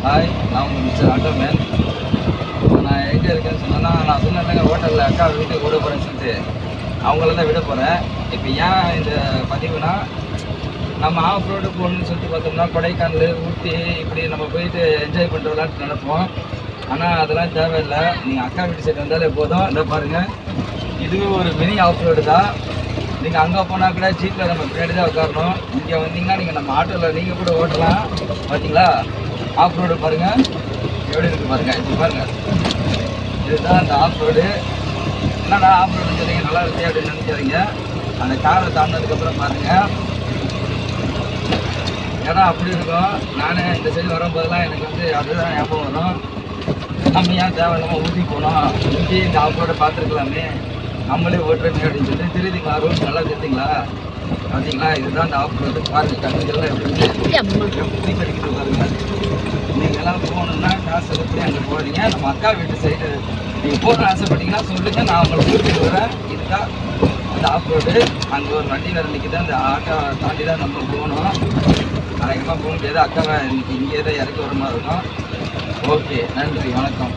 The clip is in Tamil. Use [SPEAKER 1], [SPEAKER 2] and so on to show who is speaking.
[SPEAKER 1] ஹாய், நான் உங்கள் மிஸ்டர் ஆட்டோமேன். நான் எங்கே இருக்கேன்னு சொன்னேன்னா, நான் சொன்னேன்லங்க ஹோட்டலில் அக்கா வீட்டுக்கு விட போகிறேன்னு சொல்லிட்டு அவங்கள தான் விட போகிறேன். இப்போ ஏன் இந்த பதிவுனா, நம்ம ஆஃப் ரோடு போகணுன்னு சொல்லிட்டு பார்த்தோம்னா கொடைக்கானல், ஊட்டி இப்படி நம்ம போயிட்டு என்ஜாய் பண்ணிட்டு விளாட்டு நடப்போம். ஆனால் அதெல்லாம் தேவையில்லை. நீங்கள் அக்கா வீட்டு சைடு வந்தாலே போதும். இந்த பாருங்கள், இதுவும் ஒரு மினி ஆஃப் ரோடு தான். நீங்கள் அங்கே போனால் கூட ஜீப்பில் நம்ம பின்னாடி தான் உட்காரணும். இங்கே வந்தீங்கன்னா நீங்கள் நம்ம ஆட்டோவில் நீங்கள் கூட ஓட்டலாம். பார்த்தீங்களா, ஆஃப் ரோடு பாருங்கள் எப்படி இருக்குது பாருங்கள். இப்போ பாருங்கள், இதுதான் அந்த ஆஃப் ரோடு. என்னடா ஆஃப் ரோடு சொல்லிங்க நல்லா இருக்கு அப்படின்னு நினைக்காதீங்க. அந்த காரை தாண்டினதுக்கப்புறம் பாருங்கள், இடம் அப்படி இருக்கும். நான் இந்த சைடு வரும்போதெல்லாம் எனக்கு வந்து அதுதான் ஞாபகம் வரும். நம்ம ஏன் தேவையில்லாமல் ஊட்டி போனோம், ஊட்டி இந்த ஆஃப் ரோடை பார்த்துருக்கலாமே, நம்மளே ஓட்டுறமே அப்படின்னு சொல்லிட்டு தெரியுதுங்களா, ரூல்ஸ் நல்லா தெரியுதுங்களா. பார்த்தீங்களா, இதுதான் இந்த ஆஃப் ரோடு. பாருங்கள், கண்ணுகள்லாம் எப்படி கிடைக்குது பாருங்கள். நீங்கள் எல்லாம் போகணுன்னா காசு எப்படி அங்கே போகிறீங்க. நம்ம அக்கா வீட்டு சைடு நீங்கள் போகணுன்னு ஆசைப்பட்டீங்கன்னா சொல்லுங்கள், நான் உங்களை கூட்டிகிட்டு வரேன். இதுதான் அந்த ஆஃப் ரோடு. அங்கே ஒரு வண்டி வேறு நிற்கிது, அந்த ஆட்டோ தாண்டி தான் நம்ம போகணும். அதிகமாக போக முடியாது. அக்காவை இங்கே தான் இறக்கி வர மாதிரி இருக்கும். ஓகே, நன்றி, வணக்கம்.